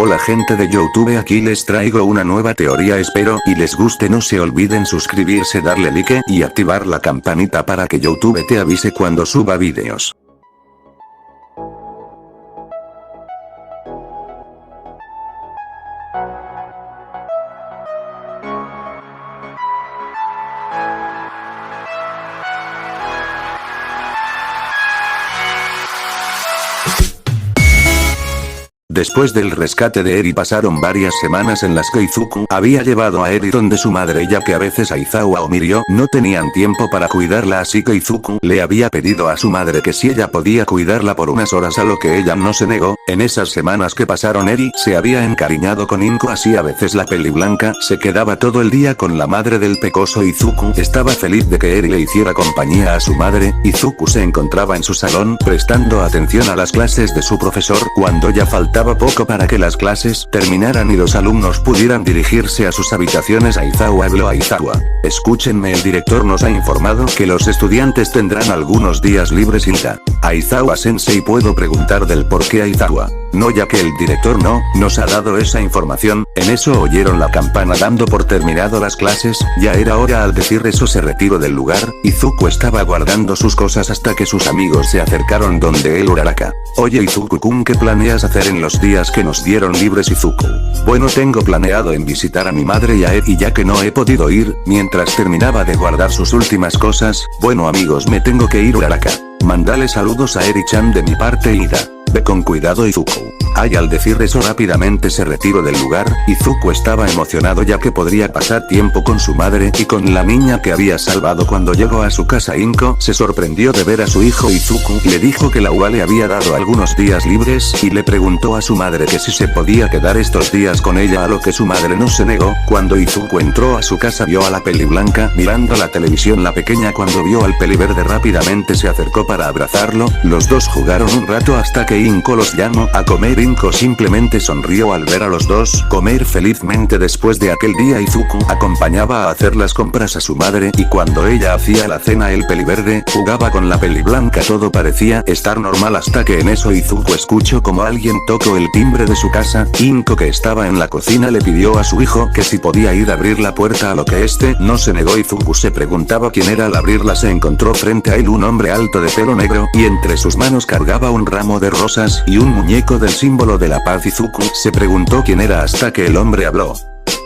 Hola gente de YouTube, aquí les traigo una nueva teoría, espero y les guste. No se olviden suscribirse, darle like y activar la campanita para que YouTube te avise cuando suba videos. Después del rescate de Eri pasaron varias semanas en las que Izuku había llevado a Eri donde su madre, ya que a veces Aizawa o Mirio no tenían tiempo para cuidarla, así que Izuku le había pedido a su madre que si ella podía cuidarla por unas horas, a lo que ella no se negó. En esas semanas que pasaron, Eri se había encariñado con Inko, así a veces la peliblanca se quedaba todo el día con la madre del pecoso Izuku. Estaba feliz de que Eri le hiciera compañía a su madre. Izuku se encontraba en su salón prestando atención a las clases de su profesor cuando ya faltaba poco para que las clases terminaran y los alumnos pudieran dirigirse a sus habitaciones. Aizawa habló a Aizawa. Escúchenme, el director nos ha informado que los estudiantes tendrán algunos días libres. Hilda. Aizawa sensei, ¿puedo preguntar del por qué? Aizawa. No, ya que el director no nos ha dado esa información. En eso oyeron la campana dando por terminado las clases. Ya era hora. Al decir eso se retiró del lugar. Izuku estaba guardando sus cosas hasta que sus amigos se acercaron donde él. Uraraka. Oye Izuku-kun, ¿qué planeas hacer en los días que nos dieron libres? Izuku. Bueno, tengo planeado en visitar a mi madre y a Eri, ya que no he podido ir mientras terminaba de guardar sus últimas cosas. Bueno amigos, me tengo que ir. Uraraka. Mándale saludos a Eri-chan de mi parte. Ida. Ve con cuidado Izuku. Ay, al decir eso rápidamente se retiró del lugar. Izuku estaba emocionado ya que podría pasar tiempo con su madre y con la niña que había salvado. Cuando llegó a su casa, Inko se sorprendió de ver a su hijo. Izuku le dijo que la UA le había dado algunos días libres y le preguntó a su madre que si se podía quedar estos días con ella, a lo que su madre no se negó. Cuando Izuku entró a su casa vio a la peliblanca mirando la televisión. La pequeña, cuando vio al peliverde, rápidamente se acercó para abrazarlo. Los dos jugaron un rato hasta que Inko los llamó a comer. Inko simplemente sonrió al ver a los dos comer felizmente. Después de aquel día, Izuku acompañaba a hacer las compras a su madre y cuando ella hacía la cena, el peliverde jugaba con la peliblanca. Todo parecía estar normal hasta que en eso Izuku escuchó como alguien tocó el timbre de su casa. Inko, que estaba en la cocina, le pidió a su hijo que si podía ir a abrir la puerta, a lo que este no se negó. Izuku se preguntaba quién era. Al abrirla se encontró frente a él un hombre alto de pelo negro y entre sus manos cargaba un ramo de rosas y un muñeco del símbolo de la paz. Izuku se preguntó quién era hasta que el hombre habló.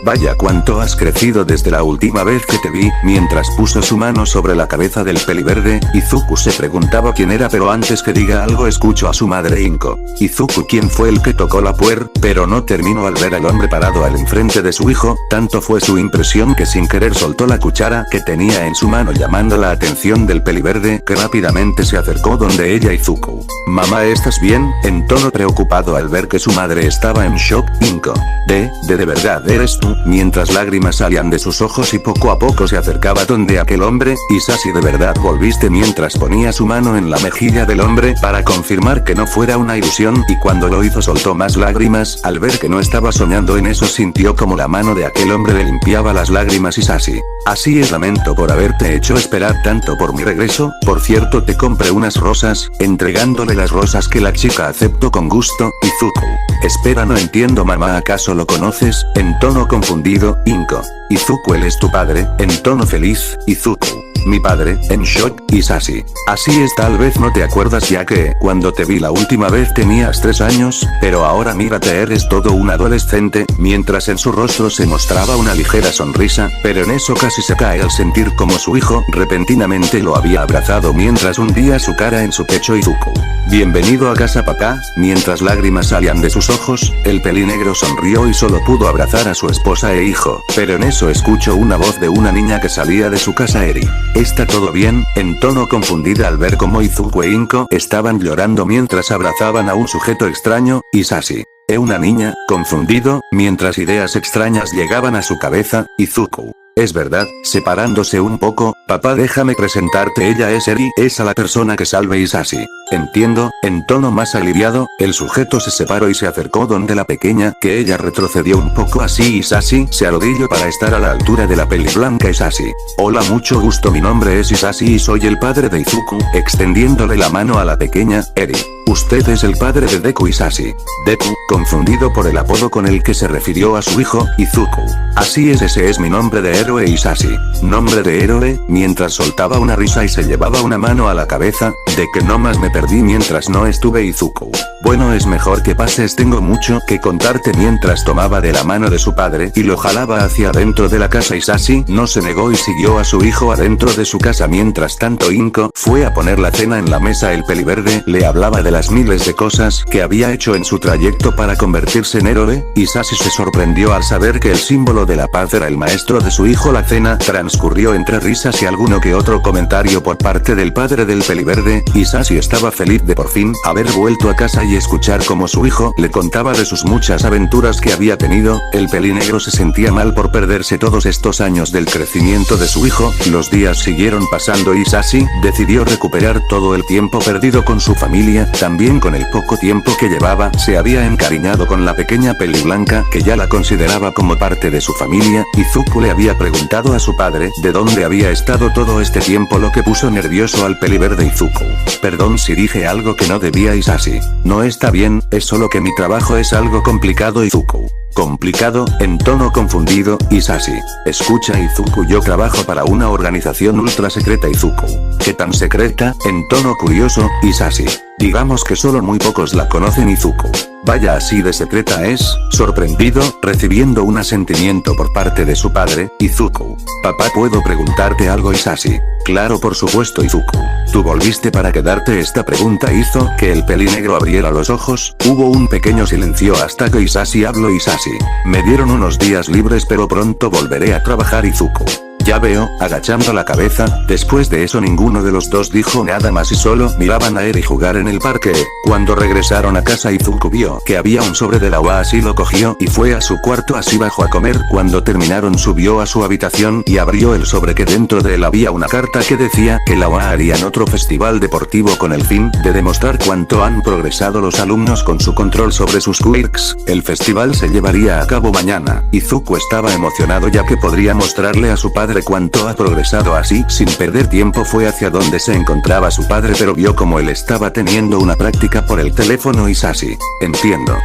Vaya, cuánto has crecido desde la última vez que te vi. Mientras puso su mano sobre la cabeza del peliverde, Izuku se preguntaba quién era, pero antes que diga algo escuchó a su madre. Inko. Izuku, ¿quién fue el que tocó la puerta? Pero no terminó al ver al hombre parado al enfrente de su hijo. Tanto fue su impresión que sin querer soltó la cuchara que tenía en su mano, llamando la atención del peliverde, que rápidamente se acercó donde ella. Izuku. Mamá, ¿estás bien? En tono preocupado al ver que su madre estaba en shock. Inko. ¿De verdad eres tú? Mientras lágrimas salían de sus ojos y poco a poco se acercaba donde aquel hombre. Isashi, ¿de verdad volviste? Mientras ponía su mano en la mejilla del hombre para confirmar que no fuera una ilusión, y cuando lo hizo soltó más lágrimas al ver que no estaba soñando. En eso sintió como la mano de aquel hombre le limpiaba las lágrimas. Isashi. Así es, lamento por haberte hecho esperar tanto por mi regreso. Por cierto, te compré unas rosas. Entregándole las rosas que la chica aceptó con gusto. Izuku. Espera, no entiendo mamá, ¿acaso lo conoces? En tono confundido, Inko. Izuku, él es tu padre. En tono feliz, Izuku. Mi padre, en shock, Isashi. Así es, tal vez no te acuerdas ya que, cuando te vi la última vez tenías 3 años, pero ahora mírate, eres todo un adolescente. Mientras en su rostro se mostraba una ligera sonrisa, pero en eso casi se cae al sentir como su hijo repentinamente lo había abrazado mientras hundía su cara en su pecho. Izuku. Bienvenido a casa, papá. Mientras lágrimas salían de sus ojos, el pelinegro sonrió y solo pudo abrazar a su esposa e hijo, pero en eso escuchó una voz de una niña que salía de su casa. Eri. ¿Está todo bien? En tono confundida al ver cómo Izuku e Inko estaban llorando mientras abrazaban a un sujeto extraño. Isashi. Una niña, confundido, mientras ideas extrañas llegaban a su cabeza. Izuku. Es verdad, separándose un poco, papá, déjame presentarte, ella es Eri, es a la persona que salve Isashi. Entiendo. En tono más aliviado, el sujeto se separó y se acercó donde la pequeña, que ella retrocedió un poco. Así Isashi se arrodilló para estar a la altura de la peliblanca. Isashi. Hola, mucho gusto, mi nombre es Isashi y soy el padre de Izuku, extendiéndole la mano a la pequeña. Eri. Usted es el padre de Deku Isashi. Deku, confundido por el apodo con el que se refirió a su hijo, Izuku. Así es, ese es mi nombre de héroe Isashi. Nombre de héroe, mientras soltaba una risa y se llevaba una mano a la cabeza, de que no más me perdí mientras no estuve Izuku. Bueno, es mejor que pases, tengo mucho que contarte. Mientras tomaba de la mano de su padre y lo jalaba hacia adentro de la casa, Isashi no se negó y siguió a su hijo adentro de su casa. Mientras tanto Inko fue a poner la cena en la mesa. El peliverde le hablaba de las miles de cosas que había hecho en su trayecto para convertirse en héroe. Isashi se sorprendió al saber que el símbolo de la paz era el maestro de su hijo. La cena transcurrió entre risas y alguno que otro comentario por parte del padre del peliverde. Isashi estaba feliz de por fin haber vuelto a casa y escuchar cómo su hijo le contaba de sus muchas aventuras que había tenido. El pelinegro se sentía mal por perderse todos estos años del crecimiento de su hijo. Los días siguieron pasando y Isashi decidió recuperar todo el tiempo perdido con su familia. También con el poco tiempo que llevaba, se había encariñado con la pequeña peliblanca, que ya la consideraba como parte de su familia. Izuku le había preguntado a su padre de dónde había estado todo este tiempo, lo que puso nervioso al peliverde Izuku. Perdón si dije algo que no debía, Isashi. No está bien, es solo que mi trabajo es algo complicado. Izuku. Complicado, en tono confundido, Isashi. Escucha Izuku, yo trabajo para una organización ultra secreta. Izuku. ¿Qué tan secreta? En tono curioso, Isashi. Digamos que solo muy pocos la conocen. Izuku. Vaya, así de secreta es. Sorprendido, recibiendo un asentimiento por parte de su padre, Izuku. Papá, ¿puedo preguntarte algo? Isashi. Claro, por supuesto. Izuku. ¿Tú volviste para quedarte? Esta pregunta hizo que el pelinegro abriera los ojos. Hubo un pequeño silencio hasta que Isashi habló. Isashi. Me dieron unos días libres, pero pronto volveré a trabajar. Izuku. Ya veo, agachando la cabeza. Después de eso ninguno de los dos dijo nada más y solo miraban a Eri jugar en el parque. Cuando regresaron a casa, Izuku vio que había un sobre de la UA, así lo cogió y fue a su cuarto. Así bajó a comer. Cuando terminaron subió a su habitación y abrió el sobre, que dentro de él había una carta que decía que la UA harían otro festival deportivo con el fin de demostrar cuánto han progresado los alumnos con su control sobre sus quirks. El festival se llevaría a cabo mañana. Izuku estaba emocionado ya que podría mostrarle a su padre cuánto ha progresado. Así, sin perder tiempo, fue hacia donde se encontraba su padre, pero vio como él estaba teniendo una práctica por el teléfono. Isashi. Entiendo.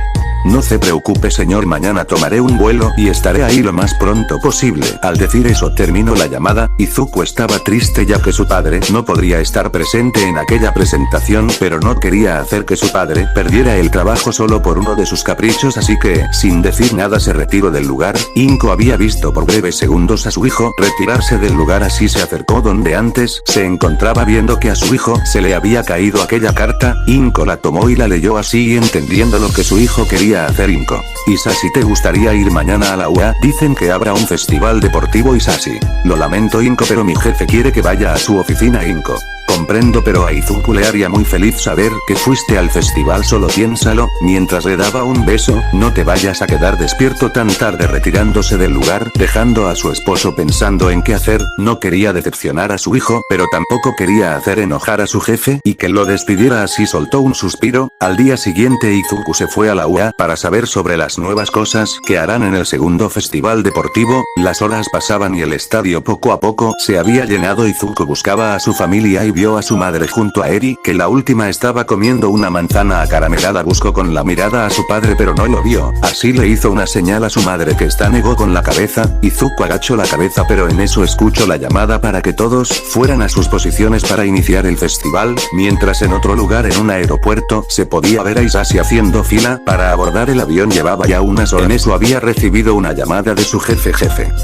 No se preocupe, señor, mañana tomaré un vuelo y estaré ahí lo más pronto posible. Al decir eso terminó la llamada. Izuku estaba triste ya que su padre no podría estar presente en aquella presentación, pero no quería hacer que su padre perdiera el trabajo solo por uno de sus caprichos, así que, sin decir nada, se retiró del lugar. Inko había visto por breves segundos a su hijo retirarse del lugar, así se acercó donde antes se encontraba. Viendo que a su hijo se le había caído aquella carta, Inko la tomó y la leyó, así entendiendo lo que su hijo quería hacer. Inko. Isashi, ¿te gustaría ir mañana a la UA? Dicen que habrá un festival deportivo. Isashi. Lo lamento, Inko, pero mi jefe quiere que vaya a su oficina. Inko. Comprendo, pero a Izuku le haría muy feliz saber que fuiste al festival. Solo piénsalo. Mientras le daba un beso. No te vayas a quedar despierto tan tarde. Retirándose del lugar, dejando a su esposo pensando en qué hacer. No quería decepcionar a su hijo, pero tampoco quería hacer enojar a su jefe y que lo despidiera. Así soltó un suspiro. Al día siguiente Izuku se fue a la UA para saber sobre las nuevas cosas que harán en el segundo festival deportivo. Las horas pasaban y el estadio poco a poco se había llenado. Izuku buscaba a su familia y vio a su madre junto a Eri, que la última estaba comiendo una manzana acaramelada. Buscó con la mirada a su padre, pero no lo vio. Así le hizo una señal a su madre, que esta negó con la cabeza. Izuku agachó la cabeza, pero en eso escuchó la llamada para que todos fueran a sus posiciones para iniciar el festival. Mientras en otro lugar, en un aeropuerto, se podía ver a Isashi haciendo fila para abordar el avión. Llevaba ya unas horas. En eso había recibido una llamada de su jefe.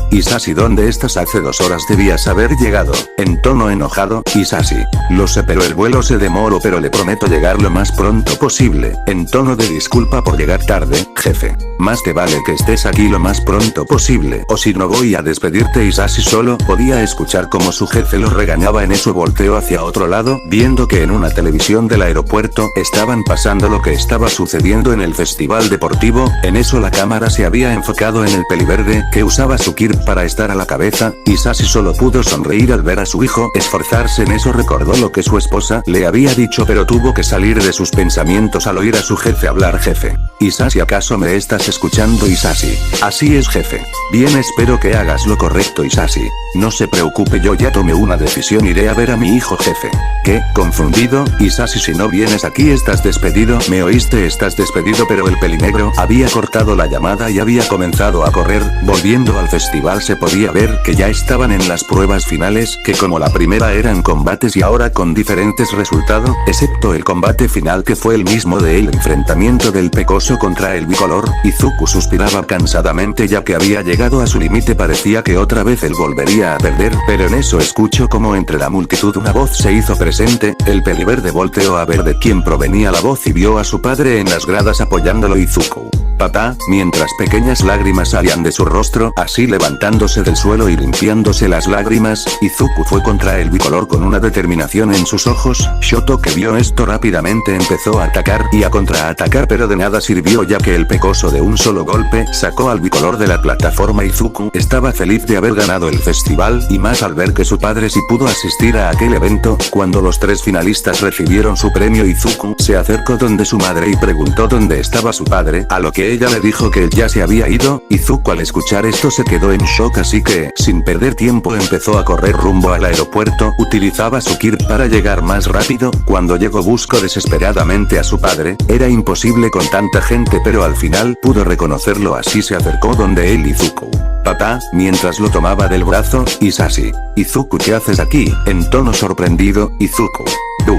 Isashi, ¿dónde estás? Hace 2 horas debías haber llegado. En tono enojado, Isashi. Lo sé, pero el vuelo se demoró, pero le prometo llegar lo más pronto posible. En tono de disculpa por llegar tarde, jefe. Más te vale que estés aquí lo más pronto posible, o si no voy a despedirte. Isashi solo podía escuchar como su jefe lo regañaba. En eso volteó hacia otro lado, viendo que en una televisión del aeropuerto estaban pasando lo que estaba sucediendo en el festival deportivo. En eso la cámara se había enfocado en el peliverde, que usaba su kirk para estar a la cabeza. Isashi solo pudo sonreír al ver a su hijo esforzarse. En eso recordó recordó lo que su esposa le había dicho, pero tuvo que salir de sus pensamientos al oír a su jefe hablar. Jefe. Isashi, ¿acaso me estás escuchando? Isashi. Así es, jefe. Bien, espero que hagas lo correcto, Isashi. No se preocupe, yo ya tomé una decisión, iré a ver a mi hijo, jefe. ¿Qué? Confundido, Isashi, si no vienes aquí estás despedido. ¿Me oíste? Estás despedido. Pero el pelinegro había cortado la llamada y había comenzado a correr. Volviendo al festival se podía ver que ya estaban en las pruebas finales, que como la primera eran combates y ahora con diferentes resultados, excepto el combate final que fue el mismo del enfrentamiento del pecoso contra el bicolor. Izuku suspiraba cansadamente ya que había llegado a su límite, parecía que otra vez él volvería a perder, pero en eso escuchó como entre la multitud una voz se hizo presente. El peliverde volteó a ver de quién provenía la voz y vio a su padre en las gradas apoyándolo. Izuku. Papá, mientras pequeñas lágrimas salían de su rostro, así levantándose del suelo y limpiándose las lágrimas, Izuku fue contra el bicolor con una determinación en sus ojos. Shoto, que vio esto, rápidamente empezó a atacar y a contraatacar, pero de nada sirvió ya que el pecoso de un solo golpe sacó al bicolor de la plataforma. Izuku estaba feliz de haber ganado el festival y más al ver que su padre sí pudo asistir a aquel evento. Cuando los tres finalistas recibieron su premio, Izuku se acercó donde su madre y preguntó dónde estaba su padre, a lo que ella le dijo que él ya se había ido. Izuku al escuchar esto se quedó en shock, así que, sin perder tiempo, empezó a correr rumbo al aeropuerto. Utilizaba su Kirp para llegar más rápido. Cuando llegó buscó desesperadamente a su padre. Era imposible con tanta gente, pero al final pudo reconocerlo, así se acercó donde él. Izuku. Papá, mientras lo tomaba del brazo, Isashi. Izuku, ¿qué haces aquí? En tono sorprendido, Izuku. Tú.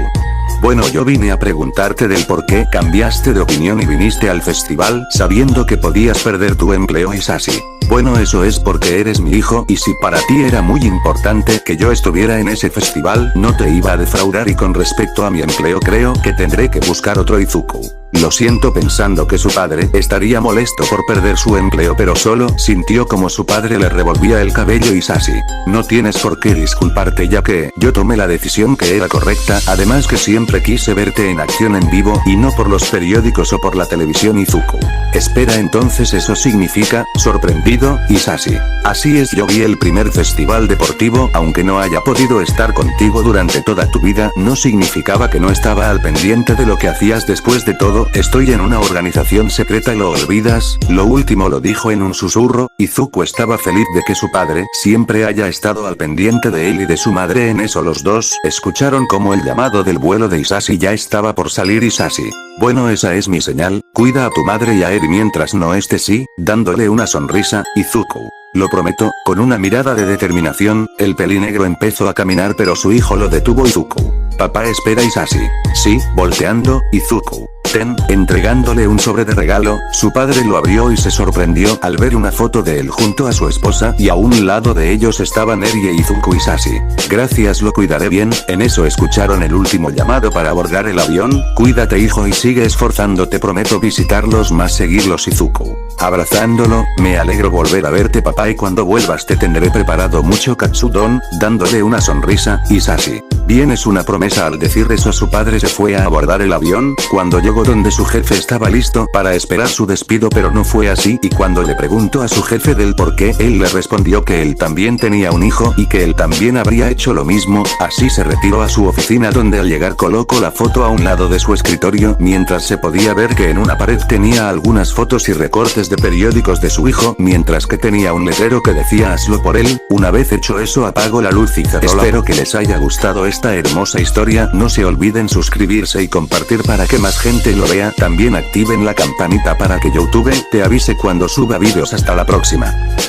Bueno, yo vine a preguntarte del por qué cambiaste de opinión y viniste al festival sabiendo que podías perder tu empleo, Isashi. Bueno, eso es porque eres mi hijo y si para ti era muy importante que yo estuviera en ese festival, no te iba a defraudar, y con respecto a mi empleo creo que tendré que buscar otro. Izuku. Lo siento, pensando que su padre estaría molesto por perder su empleo, pero solo sintió como su padre le revolvía el cabello. Isashi. No tienes por qué disculparte ya que yo tomé la decisión que era correcta, además que siempre quise verte en acción en vivo y no por los periódicos o por la televisión. Izuku. Espera, entonces eso significa, sorprendido, Isashi. Así es, yo vi el primer festival deportivo, aunque no haya podido estar contigo durante toda tu vida, no significaba que no estaba al pendiente de lo que hacías. Después de todo, estoy en una organización secreta y lo olvidas. Lo último lo dijo en un susurro. Izuku estaba feliz de que su padre siempre haya estado al pendiente de él y de su madre. En eso los dos escucharon como el llamado del vuelo de Isashi ya estaba por salir. Isashi. Bueno, esa es mi señal, cuida a tu madre y a Eri mientras no esté, sí, dándole una sonrisa, Izuku. Lo prometo. Con una mirada de determinación, el pelinegro empezó a caminar, pero su hijo lo detuvo. Izuku. Papá, espera. Isashi. Sí, volteando, Izuku. Ten, entregándole un sobre de regalo. Su padre lo abrió y se sorprendió al ver una foto de él junto a su esposa, y a un lado de ellos estaban Eri e Izuku. Isashi. Gracias, lo cuidaré bien. En eso escucharon el último llamado para abordar el avión. Cuídate, hijo, y sigue esforzándote, prometo visitarlos más, seguirlos. Izuku. Abrazándolo, me alegro volver a verte, papá, y cuando vuelvas te tendré preparado mucho katsudon, dándole una sonrisa, Isashi. Bien, es una promesa. Al decir eso su padre se fue a abordar el avión. Cuando llegó donde su jefe estaba listo para esperar su despido, pero no fue así, y cuando le preguntó a su jefe del por qué, él le respondió que él también tenía un hijo y que él también habría hecho lo mismo. Así se retiró a su oficina, donde al llegar colocó la foto a un lado de su escritorio, mientras se podía ver que en una pared tenía algunas fotos y recortes de periódicos de su hijo, mientras que tenía un letrero que decía hazlo por él. Una vez hecho eso, apagó la luz y cerró la. Espero que les haya gustado esta hermosa historia. No se olviden suscribirse y compartir para que más gente lo vea. También activen la campanita para que YouTube te avise cuando suba vídeos. Hasta la próxima.